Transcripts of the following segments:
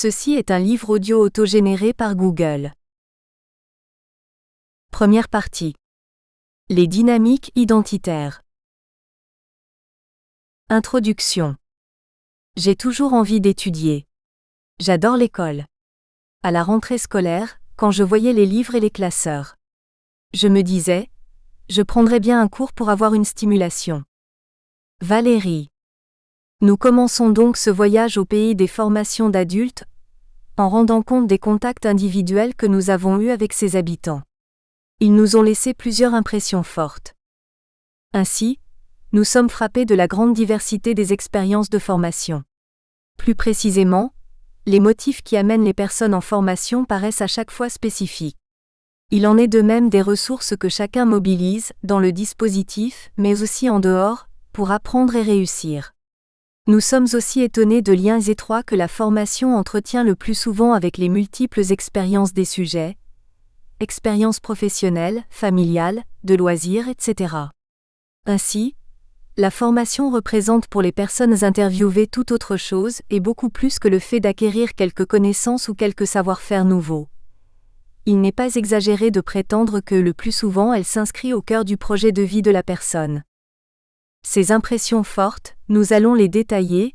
Ceci est un livre audio autogénéré par Google. Première partie. Les dynamiques identitaires. Introduction. J'ai toujours envie d'étudier. J'adore l'école. À la rentrée scolaire, quand je voyais les livres et les classeurs, je me disais, je prendrais bien un cours pour avoir une stimulation. Valérie. Nous commençons donc ce voyage au pays des formations d'adultes, en rendant compte des contacts individuels que nous avons eus avec ses habitants. Ils nous ont laissé plusieurs impressions fortes. Ainsi, nous sommes frappés de la grande diversité des expériences de formation. Plus précisément, les motifs qui amènent les personnes en formation paraissent à chaque fois spécifiques. Il en est de même des ressources que chacun mobilise, dans le dispositif, mais aussi en dehors, pour apprendre et réussir. Nous sommes aussi étonnés de liens étroits que la formation entretient le plus souvent avec les multiples expériences des sujets, expériences professionnelles, familiales, de loisirs, etc. Ainsi, la formation représente pour les personnes interviewées tout autre chose et beaucoup plus que le fait d'acquérir quelques connaissances ou quelques savoir-faire nouveaux. Il n'est pas exagéré de prétendre que le plus souvent elle s'inscrit au cœur du projet de vie de la personne. Ces impressions fortes, nous allons les détailler,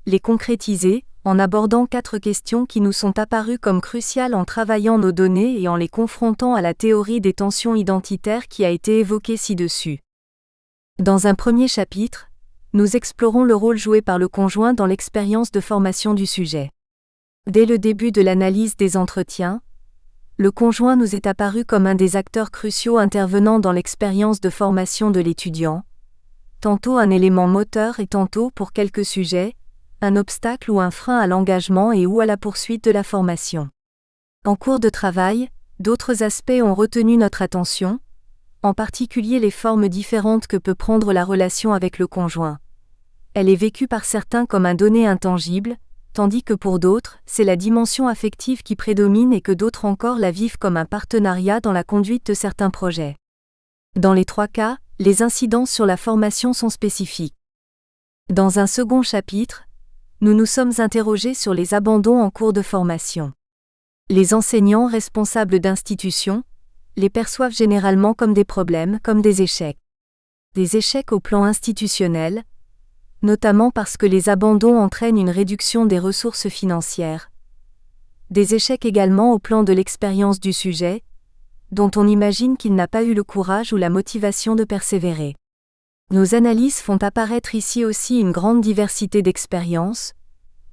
les concrétiser, en abordant 4 questions qui nous sont apparues comme cruciales en travaillant nos données et en les confrontant à la théorie des tensions identitaires qui a été évoquée ci-dessus. Dans un premier chapitre, nous explorons le rôle joué par le conjoint dans l'expérience de formation du sujet. Dès le début de l'analyse des entretiens, le conjoint nous est apparu comme un des acteurs cruciaux intervenant dans l'expérience de formation de l'étudiant, tantôt un élément moteur et tantôt, pour quelques sujets, un obstacle ou un frein à l'engagement et ou à la poursuite de la formation. En cours de travail, d'autres aspects ont retenu notre attention, en particulier les formes différentes que peut prendre la relation avec le conjoint. Elle est vécue par certains comme un donné intangible, tandis que pour d'autres, c'est la dimension affective qui prédomine et que d'autres encore la vivent comme un partenariat dans la conduite de certains projets. Dans les 3 cas, les incidences sur la formation sont spécifiques. Dans un second chapitre, nous nous sommes interrogés sur les abandons en cours de formation. Les enseignants responsables d'institutions les perçoivent généralement comme des problèmes, comme des échecs. Des échecs au plan institutionnel, notamment parce que les abandons entraînent une réduction des ressources financières. Des échecs également au plan de l'expérience du sujet, dont on imagine qu'il n'a pas eu le courage ou la motivation de persévérer. Nos analyses font apparaître ici aussi une grande diversité d'expériences,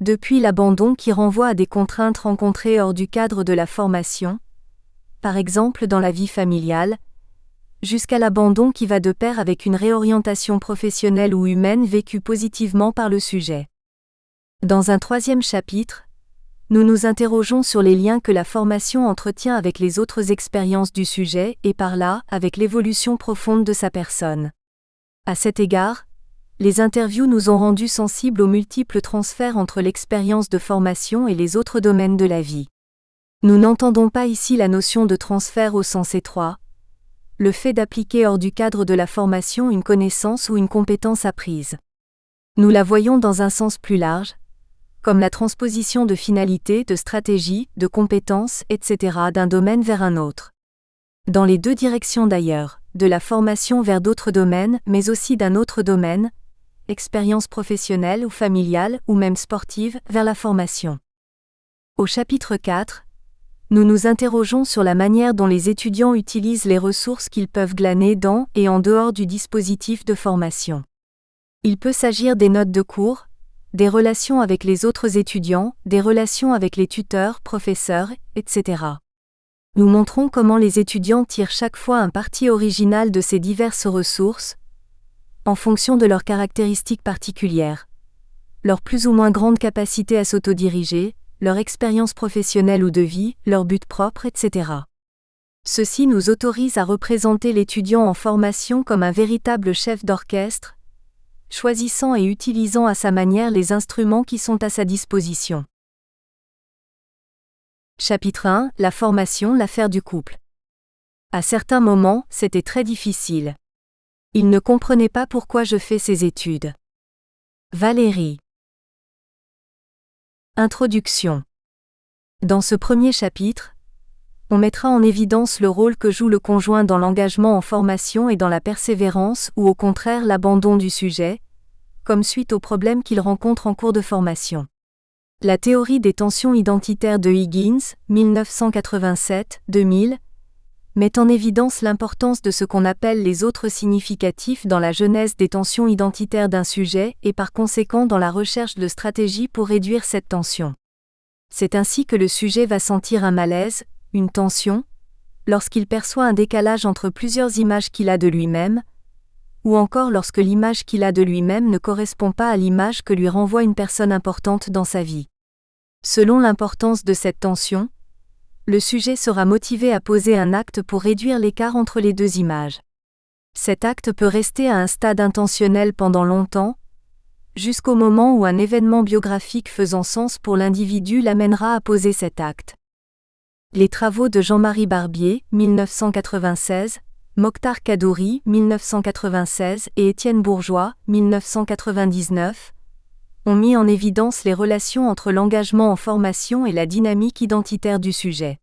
depuis l'abandon qui renvoie à des contraintes rencontrées hors du cadre de la formation, par exemple dans la vie familiale, jusqu'à l'abandon qui va de pair avec une réorientation professionnelle ou humaine vécue positivement par le sujet. Dans un 3e chapitre, nous nous interrogeons sur les liens que la formation entretient avec les autres expériences du sujet et par là, avec l'évolution profonde de sa personne. À cet égard, les interviews nous ont rendus sensibles aux multiples transferts entre l'expérience de formation et les autres domaines de la vie. Nous n'entendons pas ici la notion de transfert au sens étroit, le fait d'appliquer hors du cadre de la formation une connaissance ou une compétence apprise. Nous la voyons dans un sens plus large, comme la transposition de finalités, de stratégies, de compétences, etc. d'un domaine vers un autre. Dans les 2 directions d'ailleurs, de la formation vers d'autres domaines, mais aussi d'un autre domaine, expérience professionnelle ou familiale ou même sportive, vers la formation. Au chapitre 4, nous nous interrogeons sur la manière dont les étudiants utilisent les ressources qu'ils peuvent glaner dans et en dehors du dispositif de formation. Il peut s'agir des notes de cours, des relations avec les autres étudiants, des relations avec les tuteurs, professeurs, etc. Nous montrons comment les étudiants tirent chaque fois un parti original de ces diverses ressources, en fonction de leurs caractéristiques particulières, leur plus ou moins grande capacité à s'autodiriger, leur expérience professionnelle ou de vie, leur but propre, etc. Ceci nous autorise à représenter l'étudiant en formation comme un véritable chef d'orchestre, choisissant et utilisant à sa manière les instruments qui sont à sa disposition. Chapitre 1 : La formation, l'affaire du couple. À certains moments, c'était très difficile. Il ne comprenait pas pourquoi je fais ces études. Valérie. Introduction. Dans ce premier chapitre, on mettra en évidence le rôle que joue le conjoint dans l'engagement en formation et dans la persévérance ou au contraire l'abandon du sujet, comme suite aux problèmes qu'il rencontre en cours de formation. La théorie des tensions identitaires de Higgins, 1987-2000, met en évidence l'importance de ce qu'on appelle les autres significatifs dans la genèse des tensions identitaires d'un sujet et par conséquent dans la recherche de stratégies pour réduire cette tension. C'est ainsi que le sujet va sentir un malaise, une tension, lorsqu'il perçoit un décalage entre plusieurs images qu'il a de lui-même, ou encore lorsque l'image qu'il a de lui-même ne correspond pas à l'image que lui renvoie une personne importante dans sa vie. Selon l'importance de cette tension, le sujet sera motivé à poser un acte pour réduire l'écart entre les deux images. Cet acte peut rester à un stade intentionnel pendant longtemps, jusqu'au moment où un événement biographique faisant sens pour l'individu l'amènera à poser cet acte. Les travaux de Jean-Marie Barbier, 1996, Mokhtar Kadouri, 1996 et Étienne Bourgeois, 1999, ont mis en évidence les relations entre l'engagement en formation et la dynamique identitaire du sujet.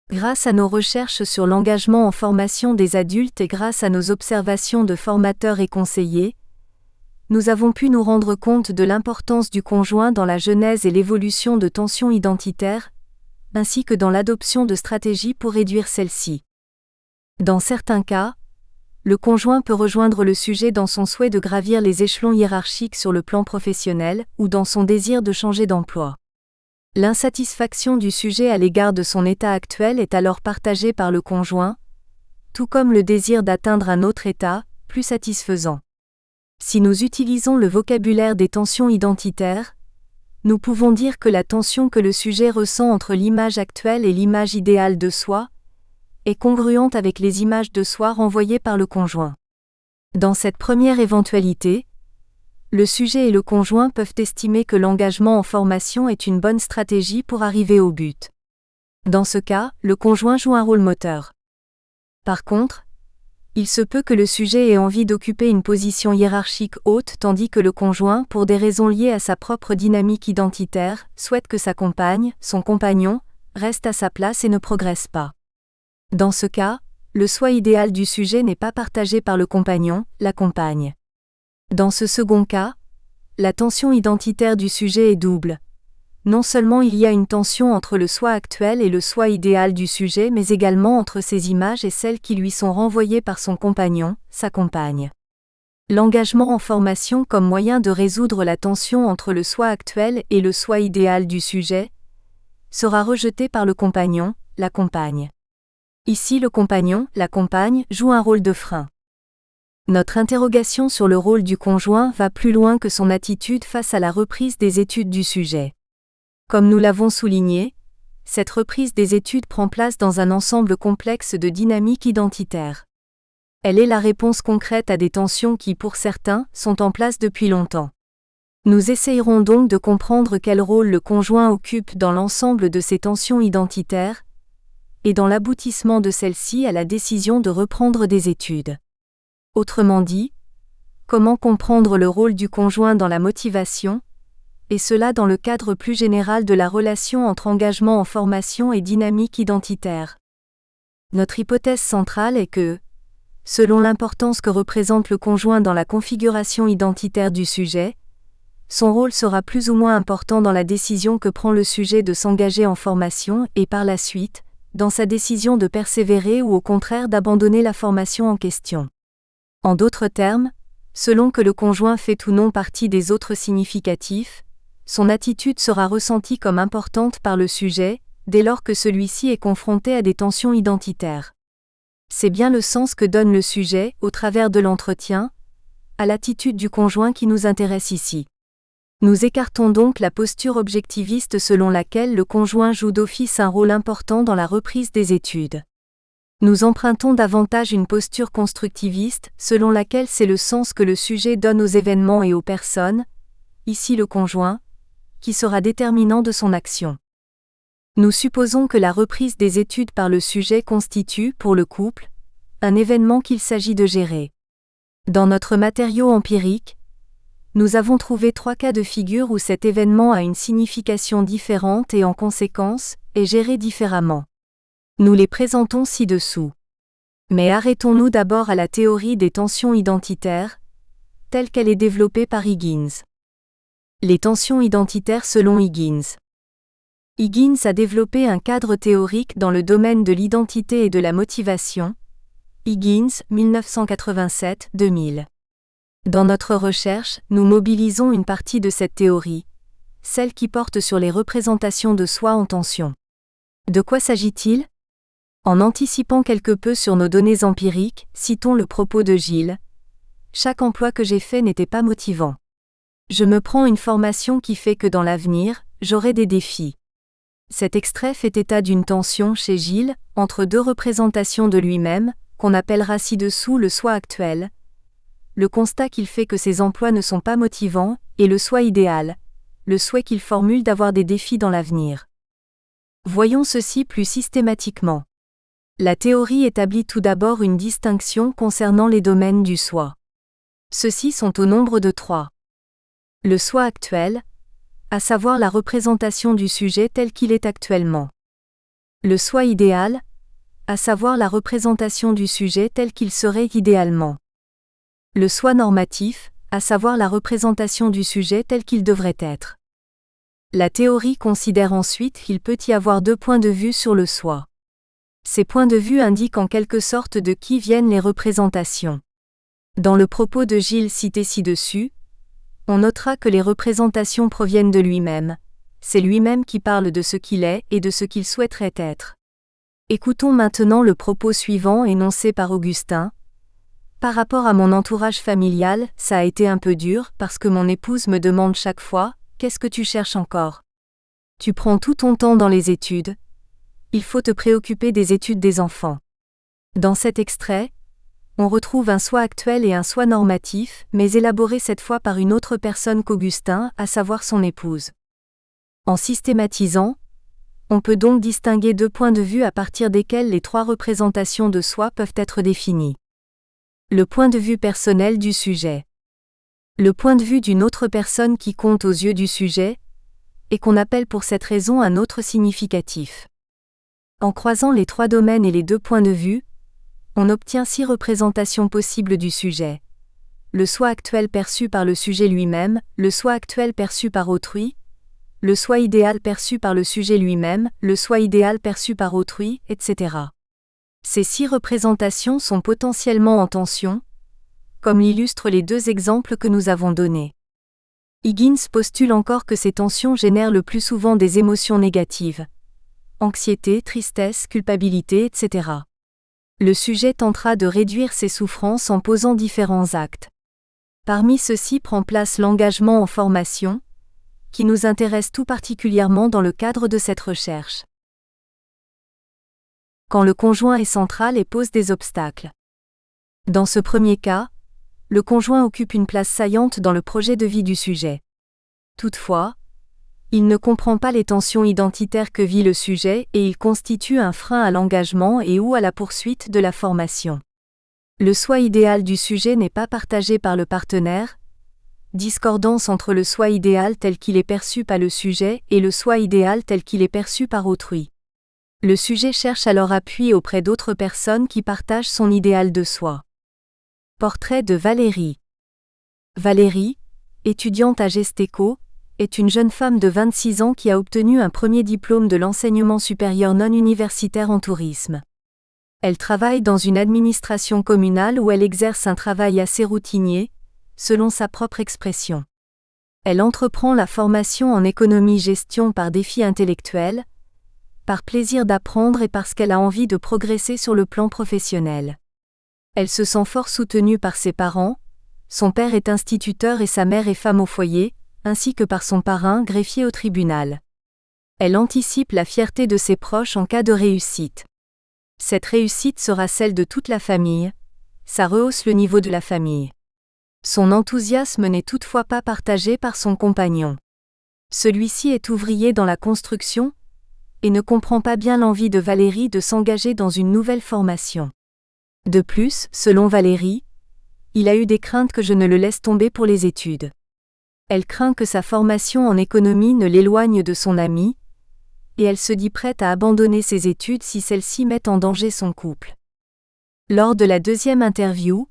Grâce à nos recherches sur l'engagement en formation des adultes et grâce à nos observations de formateurs et conseillers, nous avons pu nous rendre compte de l'importance du conjoint dans la genèse et l'évolution de tensions identitaires, ainsi que dans l'adoption de stratégies pour réduire celles-ci. Dans certains cas, le conjoint peut rejoindre le sujet dans son souhait de gravir les échelons hiérarchiques sur le plan professionnel ou dans son désir de changer d'emploi. L'insatisfaction du sujet à l'égard de son état actuel est alors partagée par le conjoint, tout comme le désir d'atteindre un autre état, plus satisfaisant. Si nous utilisons le vocabulaire des tensions identitaires, nous pouvons dire que la tension que le sujet ressent entre l'image actuelle et l'image idéale de soi est congruente avec les images de soi renvoyées par le conjoint. Dans cette première éventualité, le sujet et le conjoint peuvent estimer que l'engagement en formation est une bonne stratégie pour arriver au but. Dans ce cas, le conjoint joue un rôle moteur. Par contre, il se peut que le sujet ait envie d'occuper une position hiérarchique haute tandis que le conjoint, pour des raisons liées à sa propre dynamique identitaire, souhaite que sa compagne, son compagnon, reste à sa place et ne progresse pas. Dans ce cas, le soi idéal du sujet n'est pas partagé par le compagnon, la compagne. Dans ce second cas, la tension identitaire du sujet est double. Non seulement il y a une tension entre le soi actuel et le soi idéal du sujet, mais également entre ses images et celles qui lui sont renvoyées par son compagnon, sa compagne. L'engagement en formation comme moyen de résoudre la tension entre le soi actuel et le soi idéal du sujet sera rejeté par le compagnon, la compagne. Ici, le compagnon, la compagne, joue un rôle de frein. Notre interrogation sur le rôle du conjoint va plus loin que son attitude face à la reprise des études du sujet. Comme nous l'avons souligné, cette reprise des études prend place dans un ensemble complexe de dynamiques identitaires. Elle est la réponse concrète à des tensions qui, pour certains, sont en place depuis longtemps. Nous essayerons donc de comprendre quel rôle le conjoint occupe dans l'ensemble de ces tensions identitaires, et dans l'aboutissement de celle-ci à la décision de reprendre des études. Autrement dit, comment comprendre le rôle du conjoint dans la motivation, et cela dans le cadre plus général de la relation entre engagement en formation et dynamique identitaire. Notre hypothèse centrale est que, selon l'importance que représente le conjoint dans la configuration identitaire du sujet, son rôle sera plus ou moins important dans la décision que prend le sujet de s'engager en formation et par la suite, dans sa décision de persévérer ou au contraire d'abandonner la formation en question. En d'autres termes, selon que le conjoint fait ou non partie des autres significatifs, son attitude sera ressentie comme importante par le sujet, dès lors que celui-ci est confronté à des tensions identitaires. C'est bien le sens que donne le sujet, au travers de l'entretien, à l'attitude du conjoint qui nous intéresse ici. Nous écartons donc la posture objectiviste selon laquelle le conjoint joue d'office un rôle important dans la reprise des études. Nous empruntons davantage une posture constructiviste, selon laquelle c'est le sens que le sujet donne aux événements et aux personnes, ici le conjoint, qui sera déterminant de son action. Nous supposons que la reprise des études par le sujet constitue, pour le couple, un événement qu'il s'agit de gérer. Dans notre matériau empirique, nous avons trouvé 3 cas de figure où cet événement a une signification différente et en conséquence, est gérée différemment. Nous les présentons ci-dessous. Mais arrêtons-nous d'abord à la théorie des tensions identitaires, telle qu'elle est développée par Higgins. Les tensions identitaires selon Higgins. Higgins a développé un cadre théorique dans le domaine de l'identité et de la motivation. Higgins, 1987-2000. Dans notre recherche, nous mobilisons une partie de cette théorie, celle qui porte sur les représentations de soi en tension. De quoi s'agit-il ? En anticipant quelque peu sur nos données empiriques, citons le propos de Gilles. Chaque emploi que j'ai fait n'était pas motivant. Je me prends une formation qui fait que dans l'avenir, j'aurai des défis. Cet extrait fait état d'une tension chez Gilles, entre deux représentations de lui-même, qu'on appellera ci-dessous le soi actuel. Le constat qu'il fait que ses emplois ne sont pas motivants, et le soi idéal, le souhait qu'il formule d'avoir des défis dans l'avenir. Voyons ceci plus systématiquement. La théorie établit tout d'abord une distinction concernant les domaines du soi. Ceux-ci sont au nombre de 3. Le soi actuel, à savoir la représentation du sujet tel qu'il est actuellement. Le soi idéal, à savoir la représentation du sujet tel qu'il serait idéalement. Le soi normatif, à savoir la représentation du sujet tel qu'il devrait être. La théorie considère ensuite qu'il peut y avoir 2 points de vue sur le soi. Ces points de vue indiquent en quelque sorte de qui viennent les représentations. Dans le propos de Gilles cité ci-dessus, on notera que les représentations proviennent de lui-même. C'est lui-même qui parle de ce qu'il est et de ce qu'il souhaiterait être. Écoutons maintenant le propos suivant énoncé par Augustin. Par rapport à mon entourage familial, ça a été un peu dur parce que mon épouse me demande chaque fois « Qu'est-ce que tu cherches encore ? Tu prends tout ton temps dans les études. Il faut te préoccuper des études des enfants. » Dans cet extrait, on retrouve un soi actuel et un soi normatif, mais élaboré cette fois par une autre personne qu'Augustin, à savoir son épouse. En systématisant, on peut donc distinguer 2 points de vue à partir desquels les 3 représentations de soi peuvent être définies. Le point de vue personnel du sujet. Le point de vue d'une autre personne qui compte aux yeux du sujet, et qu'on appelle pour cette raison un autre significatif. En croisant les 3 domaines et les 2 points de vue, on obtient 6 représentations possibles du sujet. Le soi actuel perçu par le sujet lui-même, le soi actuel perçu par autrui, le soi idéal perçu par le sujet lui-même, le soi idéal perçu par autrui, etc. Ces 6 représentations sont potentiellement en tension, comme l'illustrent les 2 exemples que nous avons donnés. Higgins postule encore que ces tensions génèrent le plus souvent des émotions négatives. Anxiété, tristesse, culpabilité, etc. Le sujet tentera de réduire ces souffrances en posant différents actes. Parmi ceux-ci prend place l'engagement en formation, qui nous intéresse tout particulièrement dans le cadre de cette recherche. Quand le conjoint est central et pose des obstacles. Dans ce premier cas, le conjoint occupe une place saillante dans le projet de vie du sujet. Toutefois, il ne comprend pas les tensions identitaires que vit le sujet et il constitue un frein à l'engagement et ou à la poursuite de la formation. Le soi idéal du sujet n'est pas partagé par le partenaire. Discordance entre le soi idéal tel qu'il est perçu par le sujet et le soi idéal tel qu'il est perçu par autrui. Le sujet cherche alors appui auprès d'autres personnes qui partagent son idéal de soi. Portrait de Valérie. Valérie, étudiante à Gesteco, est une jeune femme de 26 ans qui a obtenu un premier diplôme de l'enseignement supérieur non universitaire en tourisme. Elle travaille dans une administration communale où elle exerce un travail assez routinier, selon sa propre expression. Elle entreprend la formation en économie-gestion par défi intellectuel, par plaisir d'apprendre et parce qu'elle a envie de progresser sur le plan professionnel. Elle se sent fort soutenue par ses parents, son père est instituteur et sa mère est femme au foyer, ainsi que par son parrain, greffier au tribunal. Elle anticipe la fierté de ses proches en cas de réussite. Cette réussite sera celle de toute la famille, ça rehausse le niveau de la famille. Son enthousiasme n'est toutefois pas partagé par son compagnon. Celui-ci est ouvrier dans la construction, et ne comprend pas bien l'envie de Valérie de s'engager dans une nouvelle formation. De plus, selon Valérie, il a eu des craintes que je ne le laisse tomber pour les études. Elle craint que sa formation en économie ne l'éloigne de son ami, et elle se dit prête à abandonner ses études si celles-ci mettent en danger son couple. Lors de la deuxième interview,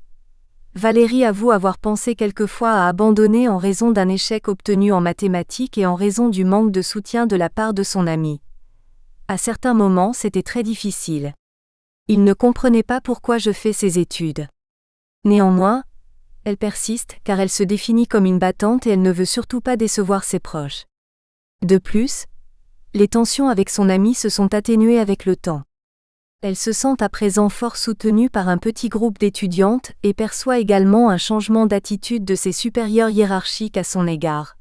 Valérie avoue avoir pensé quelquefois à abandonner en raison d'un échec obtenu en mathématiques et en raison du manque de soutien de la part de son ami. À certains moments, c'était très difficile. Il ne comprenait pas pourquoi je fais ces études. Néanmoins, elle persiste car elle se définit comme une battante et elle ne veut surtout pas décevoir ses proches. De plus, les tensions avec son ami se sont atténuées avec le temps. Elle se sent à présent fort soutenue par un petit groupe d'étudiantes et perçoit également un changement d'attitude de ses supérieurs hiérarchiques à son égard.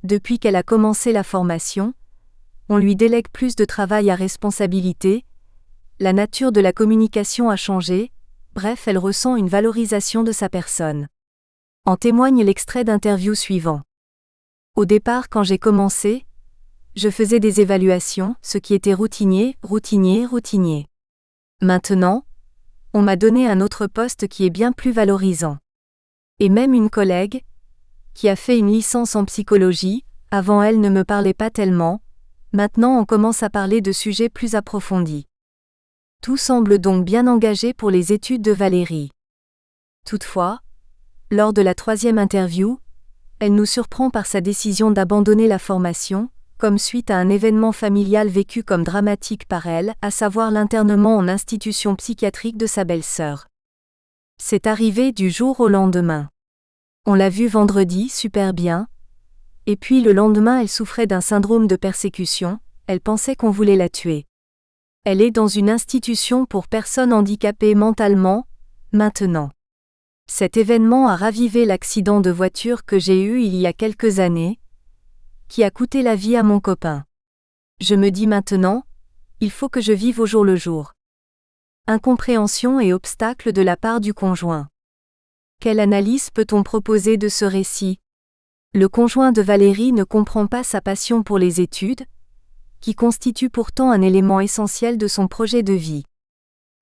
Depuis qu'elle a commencé la formation, on lui délègue plus de travail à responsabilité, la nature de la communication a changé, bref, elle ressent une valorisation de sa personne. En témoigne l'extrait d'interview suivant. Au départ, quand j'ai commencé, je faisais des évaluations, ce qui était routinier. Maintenant, on m'a donné un autre poste qui est bien plus valorisant. Et même une collègue, qui a fait une licence en psychologie, avant elle ne me parlait pas tellement, maintenant on commence à parler de sujets plus approfondis. Tout semble donc bien engagé pour les études de Valérie. Toutefois, lors de la troisième interview, elle nous surprend par sa décision d'abandonner la formation, comme suite à un événement familial vécu comme dramatique par elle, à savoir l'internement en institution psychiatrique de sa belle-sœur. C'est arrivé du jour au lendemain. On l'a vue vendredi, super bien, et puis le lendemain elle souffrait d'un syndrome de persécution, elle pensait qu'on voulait la tuer. Elle est dans une institution pour personnes handicapées mentalement, maintenant. Cet événement a ravivé l'accident de voiture que j'ai eu il y a quelques années, qui a coûté la vie à mon copain. Je me dis maintenant, il faut que je vive au jour le jour. Incompréhension et obstacle de la part du conjoint. Quelle analyse peut-on proposer de ce récit ? Le conjoint de Valérie ne comprend pas sa passion pour les études, qui constitue pourtant un élément essentiel de son projet de vie.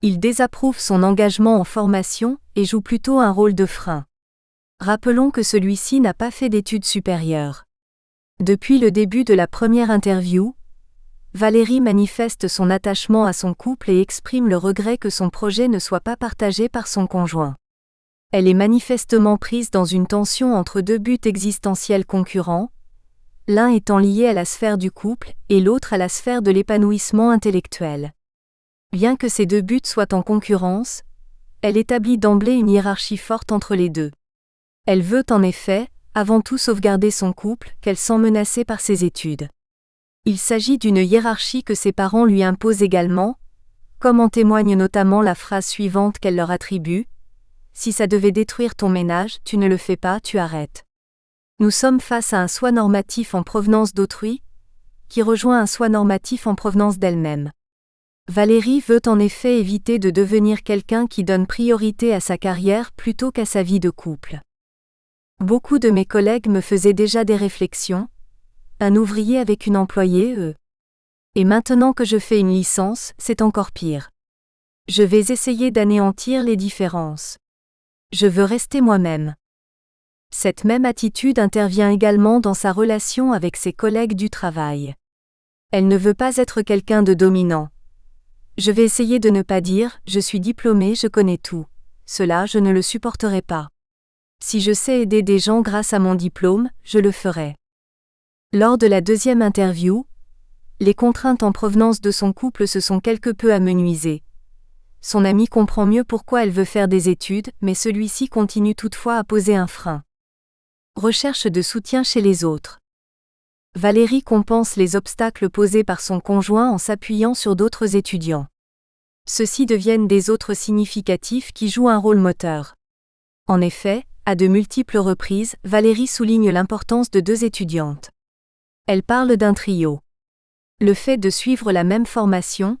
Il désapprouve son engagement en formation et joue plutôt un rôle de frein. Rappelons que celui-ci n'a pas fait d'études supérieures. Depuis le début de la première interview, Valérie manifeste son attachement à son couple et exprime le regret que son projet ne soit pas partagé par son conjoint. Elle est manifestement prise dans une tension entre deux buts existentiels concurrents, l'un étant lié à la sphère du couple et l'autre à la sphère de l'épanouissement intellectuel. Bien que ces deux buts soient en concurrence, elle établit d'emblée une hiérarchie forte entre les deux. Elle veut en effet, avant tout sauvegarder son couple, qu'elle sent menacée par ses études. Il s'agit d'une hiérarchie que ses parents lui imposent également, comme en témoigne notamment la phrase suivante qu'elle leur attribue : « Si ça devait détruire ton ménage, tu ne le fais pas, tu arrêtes. » Nous sommes face à un soi normatif en provenance d'autrui, qui rejoint un soi normatif en provenance d'elle-même. Valérie veut en effet éviter de devenir quelqu'un qui donne priorité à sa carrière plutôt qu'à sa vie de couple. Beaucoup de mes collègues me faisaient déjà des réflexions. Un ouvrier avec une employée, Et maintenant que je fais une licence, c'est encore pire. Je vais essayer d'anéantir les différences. Je veux rester moi-même. Cette même attitude intervient également dans sa relation avec ses collègues du travail. Elle ne veut pas être quelqu'un de dominant. Je vais essayer de ne pas dire « je suis diplômée, je connais tout ». Cela, je ne le supporterai pas. Si je sais aider des gens grâce à mon diplôme, je le ferai. Lors de la deuxième interview, les contraintes en provenance de son couple se sont quelque peu amenuisées. Son ami comprend mieux pourquoi elle veut faire des études, mais celui-ci continue toutefois à poser un frein. Recherche de soutien chez les autres. Valérie compense les obstacles posés par son conjoint en s'appuyant sur d'autres étudiants. Ceux-ci deviennent des autres significatifs qui jouent un rôle moteur. En effet, à de multiples reprises, Valérie souligne l'importance de deux étudiantes. Elle parle d'un trio. Le fait de suivre la même formation,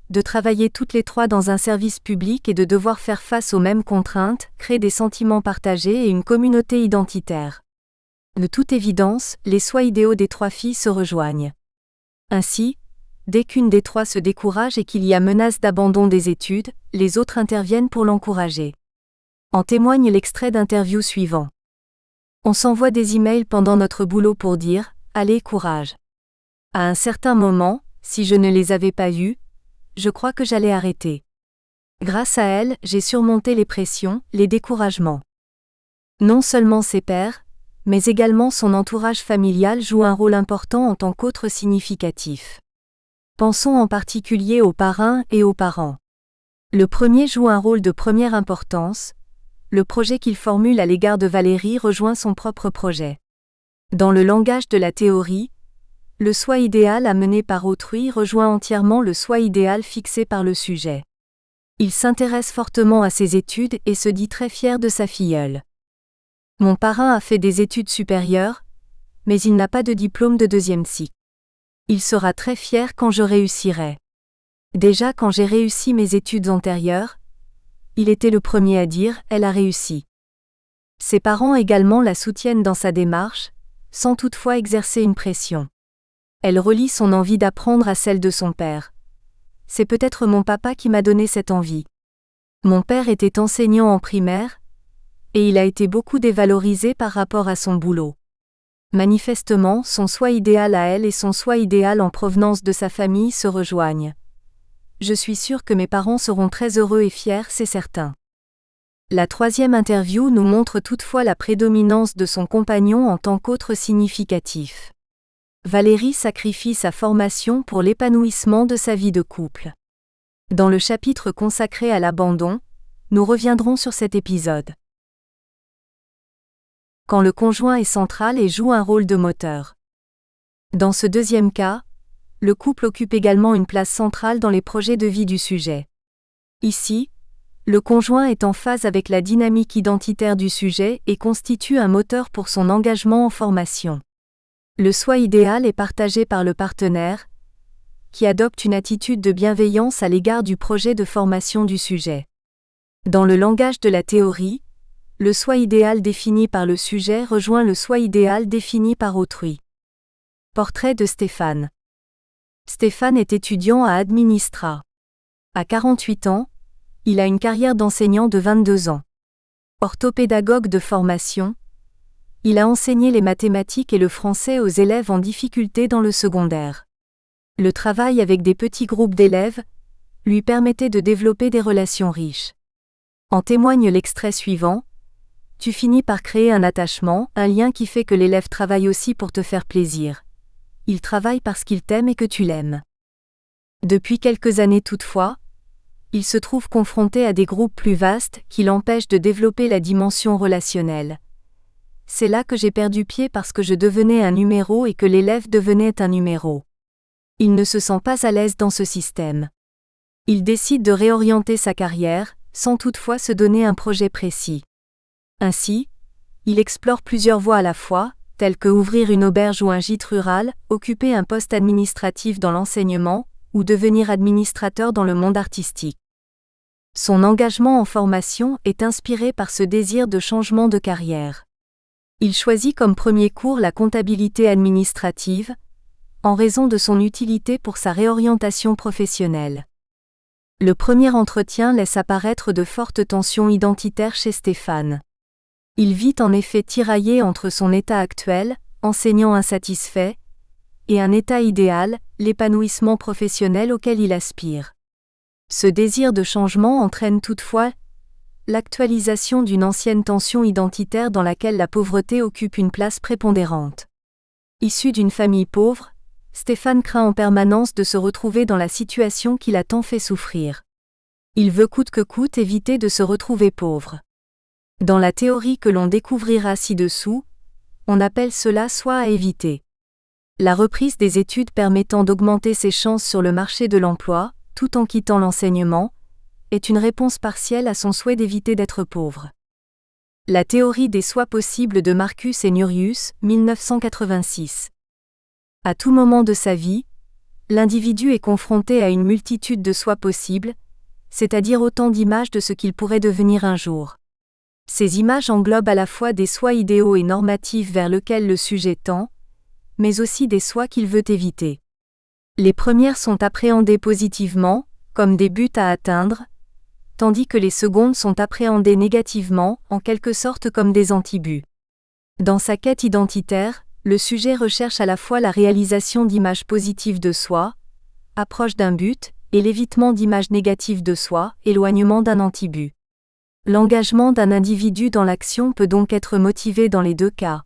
de travailler toutes les trois dans un service public et de devoir faire face aux mêmes contraintes, crée des sentiments partagés et une communauté identitaire. De toute évidence, les soi idéaux des trois filles se rejoignent. Ainsi, dès qu'une des trois se décourage et qu'il y a menace d'abandon des études, les autres interviennent pour l'encourager. En témoigne l'extrait d'interview suivant. On s'envoie des emails pendant notre boulot pour dire « Allez, courage ». À un certain moment, Si je ne les avais pas eues, je crois que j'allais arrêter. Grâce à elle, j'ai surmonté les pressions, les découragements. Non seulement ses pairs, mais également son entourage familial joue un rôle important en tant qu'autre significatif. Pensons en particulier aux parrains et aux parents. Le premier joue un rôle de première importance. Le projet qu'il formule à l'égard de Valérie rejoint son propre projet. Dans le langage de la théorie, le soi idéal amené par autrui rejoint entièrement le soi idéal fixé par le sujet. Il s'intéresse fortement à ses études et se dit très fier de sa filleule. Mon parrain a fait des études supérieures, mais il n'a pas de diplôme de deuxième cycle. Il sera très fier quand je réussirai. Déjà quand j'ai réussi mes études antérieures, il était le premier à dire « elle a réussi ». Ses parents également la soutiennent dans sa démarche, sans toutefois exercer une pression. Elle relie son envie d'apprendre à celle de son père. C'est peut-être mon papa qui m'a donné cette envie. Mon père était enseignant en primaire, et il a été beaucoup dévalorisé par rapport à son boulot. Manifestement, son soi idéal à elle et son soi idéal en provenance de sa famille se rejoignent. Je suis sûre que mes parents seront très heureux et fiers, c'est certain. La troisième interview nous montre toutefois la prédominance de son compagnon en tant qu'autre significatif. Valérie sacrifie sa formation pour l'épanouissement de sa vie de couple. Dans le chapitre consacré à l'abandon, nous reviendrons sur cet épisode. Quand le conjoint est central et joue un rôle de moteur. Dans ce deuxième cas, le couple occupe également une place centrale dans les projets de vie du sujet. Ici, le conjoint est en phase avec la dynamique identitaire du sujet et constitue un moteur pour son engagement en formation. Le soi idéal est partagé par le partenaire, qui adopte une attitude de bienveillance à l'égard du projet de formation du sujet. Dans le langage de la théorie, le soi idéal défini par le sujet rejoint le soi idéal défini par autrui. Portrait de Stéphane. Stéphane est étudiant à Administra. À 48 ans, il a une carrière d'enseignant de 22 ans. Orthopédagogue de formation, il a enseigné les mathématiques et le français aux élèves en difficulté dans le secondaire. Le travail avec des petits groupes d'élèves lui permettait de développer des relations riches. En témoigne l'extrait suivant. Tu finis par créer un attachement, un lien qui fait que l'élève travaille aussi pour te faire plaisir. Il travaille parce qu'il t'aime et que tu l'aimes. Depuis quelques années toutefois, il se trouve confronté à des groupes plus vastes qui l'empêchent de développer la dimension relationnelle. C'est là que j'ai perdu pied parce que je devenais un numéro et que l'élève devenait un numéro. Il ne se sent pas à l'aise dans ce système. Il décide de réorienter sa carrière, sans toutefois se donner un projet précis. Ainsi, il explore plusieurs voies à la fois, telles que ouvrir une auberge ou un gîte rural, occuper un poste administratif dans l'enseignement, ou devenir administrateur dans le monde artistique. Son engagement en formation est inspiré par ce désir de changement de carrière. Il choisit comme premier cours la comptabilité administrative, en raison de son utilité pour sa réorientation professionnelle. Le premier entretien laisse apparaître de fortes tensions identitaires chez Stéphane. Il vit en effet tiraillé entre son état actuel, enseignant insatisfait, et un état idéal, l'épanouissement professionnel auquel il aspire. Ce désir de changement entraîne toutefois l'actualisation d'une ancienne tension identitaire dans laquelle la pauvreté occupe une place prépondérante. Issu d'une famille pauvre, Stéphane craint en permanence de se retrouver dans la situation qui l'a tant fait souffrir. Il veut coûte que coûte éviter de se retrouver pauvre. Dans la théorie que l'on découvrira ci-dessous, on appelle cela soi à éviter. La reprise des études permettant d'augmenter ses chances sur le marché de l'emploi, tout en quittant l'enseignement, est une réponse partielle à son souhait d'éviter d'être pauvre. La théorie des soins possibles de Marcus Aurelius, 1986. À tout moment de sa vie, l'individu est confronté à une multitude de soins possibles, c'est-à-dire autant d'images de ce qu'il pourrait devenir un jour. Ces images englobent à la fois des soins idéaux et normatifs vers lesquels le sujet tend, mais aussi des soins qu'il veut éviter. Les premières sont appréhendées positivement, comme des buts à atteindre, tandis que les secondes sont appréhendées négativement, en quelque sorte comme des antibuts. Dans sa quête identitaire, le sujet recherche à la fois la réalisation d'images positives de soi, approche d'un but, et l'évitement d'images négatives de soi, éloignement d'un anti-but. L'engagement d'un individu dans l'action peut donc être motivé dans les deux cas.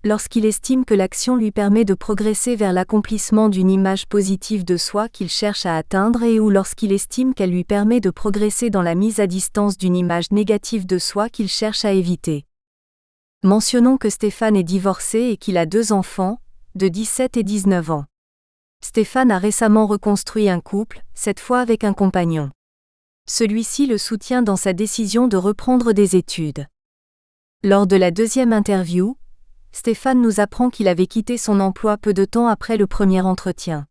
Lorsqu'il estime que l'action lui permet de progresser vers l'accomplissement d'une image positive de soi qu'il cherche à atteindre et ou lorsqu'il estime qu'elle lui permet de progresser dans la mise à distance d'une image négative de soi qu'il cherche à éviter. Mentionnons que Stéphane est divorcé et qu'il a 2 enfants, de 17 et 19 ans. Stéphane a récemment reconstruit un couple, cette fois avec un compagnon. Celui-ci le soutient dans sa décision de reprendre des études. Lors de la 2e interview, Stéphane nous apprend qu'il avait quitté son emploi peu de temps après le premier entretien.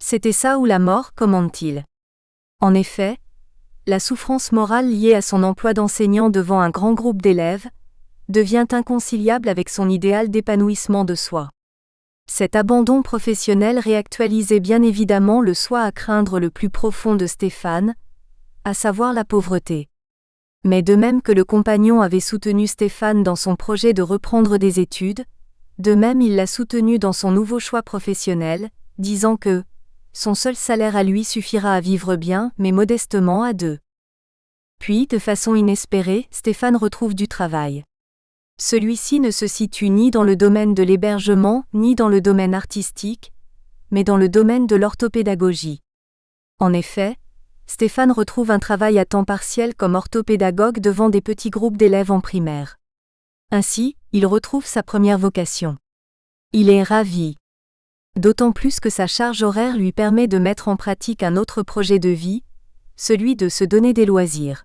C'était ça ou la mort, commande-t-il. En effet, la souffrance morale liée à son emploi d'enseignant devant un grand groupe d'élèves devient inconciliable avec son idéal d'épanouissement de soi. Cet abandon professionnel réactualisait bien évidemment le soi à craindre le plus profond de Stéphane, à savoir la pauvreté. Mais de même que le compagnon avait soutenu Stéphane dans son projet de reprendre des études, de même il l'a soutenu dans son nouveau choix professionnel, disant que son seul salaire à lui suffira à vivre bien, mais modestement à 2. Puis, de façon inespérée, Stéphane retrouve du travail. Celui-ci ne se situe ni dans le domaine de l'hébergement, ni dans le domaine artistique, mais dans le domaine de l'orthopédagogie. En effet, Stéphane retrouve un travail à temps partiel comme orthopédagogue devant des petits groupes d'élèves en primaire. Ainsi, il retrouve sa première vocation. Il est ravi. D'autant plus que sa charge horaire lui permet de mettre en pratique un autre projet de vie, celui de se donner des loisirs.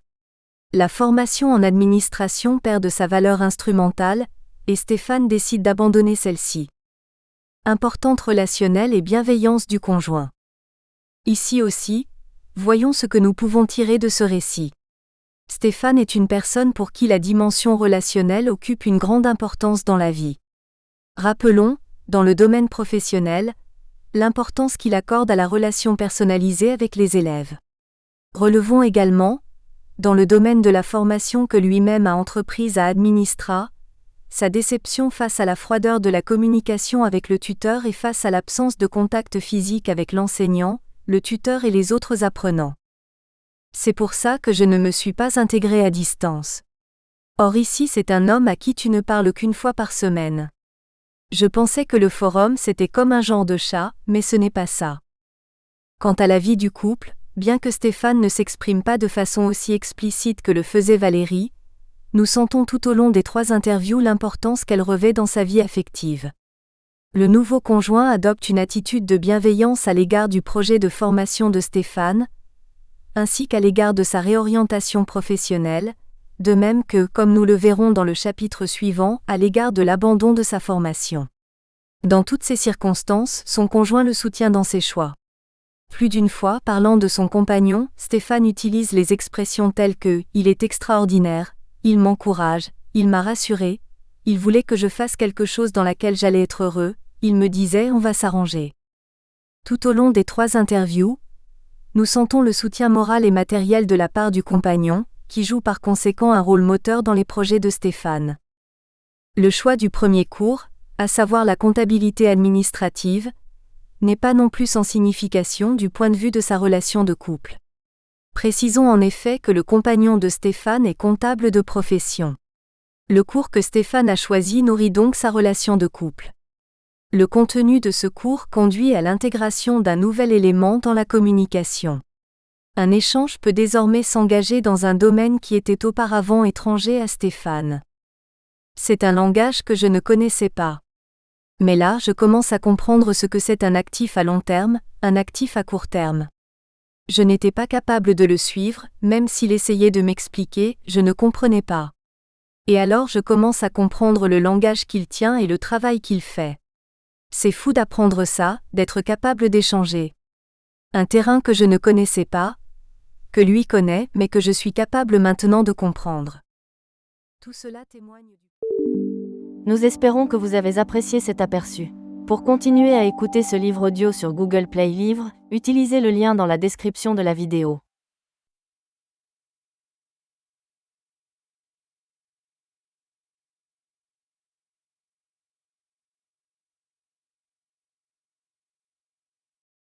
La formation en administration perd de sa valeur instrumentale, et Stéphane décide d'abandonner celle-ci. Importante relationnelle et bienveillance du conjoint. Ici aussi, voyons ce que nous pouvons tirer de ce récit. Stéphane est une personne pour qui la dimension relationnelle occupe une grande importance dans la vie. Rappelons, dans le domaine professionnel, l'importance qu'il accorde à la relation personnalisée avec les élèves. Relevons également, dans le domaine de la formation que lui-même a entreprise à Administra, sa déception face à la froideur de la communication avec le tuteur et face à l'absence de contact physique avec l'enseignant, le tuteur et les autres apprenants. C'est pour ça que je ne me suis pas intégré à distance. Or ici c'est un homme à qui tu ne parles qu'une fois par semaine. Je pensais que le forum c'était comme un genre de chat, mais ce n'est pas ça. Quant à la vie du couple, bien que Stéphane ne s'exprime pas de façon aussi explicite que le faisait Valérie, nous sentons tout au long des 3 interviews l'importance qu'elle revêt dans sa vie affective. Le nouveau conjoint adopte une attitude de bienveillance à l'égard du projet de formation de Stéphane, ainsi qu'à l'égard de sa réorientation professionnelle, de même que, comme nous le verrons dans le chapitre suivant, à l'égard de l'abandon de sa formation. Dans toutes ces circonstances, son conjoint le soutient dans ses choix. Plus d'une fois, parlant de son compagnon, Stéphane utilise les expressions telles que « il est extraordinaire »,« il m'encourage »,« il m'a rassuré »,« il voulait que je fasse quelque chose dans laquelle j'allais être heureux »,« il me disait « on va s'arranger ». Tout au long des 3 interviews, nous sentons le soutien moral et matériel de la part du compagnon, qui joue par conséquent un rôle moteur dans les projets de Stéphane. Le choix du premier cours, à savoir la comptabilité administrative, n'est pas non plus sans signification du point de vue de sa relation de couple. Précisons en effet que le compagnon de Stéphane est comptable de profession. Le cours que Stéphane a choisi nourrit donc sa relation de couple. Le contenu de ce cours conduit à l'intégration d'un nouvel élément dans la communication. Un échange peut désormais s'engager dans un domaine qui était auparavant étranger à Stéphane. C'est un langage que je ne connaissais pas. Mais là, je commence à comprendre ce que c'est un actif à long terme, un actif à court terme. Je n'étais pas capable de le suivre, même s'il essayait de m'expliquer, je ne comprenais pas. Et alors je commence à comprendre le langage qu'il tient et le travail qu'il fait. C'est fou d'apprendre ça, d'être capable d'échanger. Un terrain que je ne connaissais pas, que lui connaît, mais que je suis capable maintenant de comprendre. Tout cela témoigne du... Nous espérons que vous avez apprécié cet aperçu. Pour continuer à écouter ce livre audio sur Google Play Livres, utilisez le lien dans la description de la vidéo.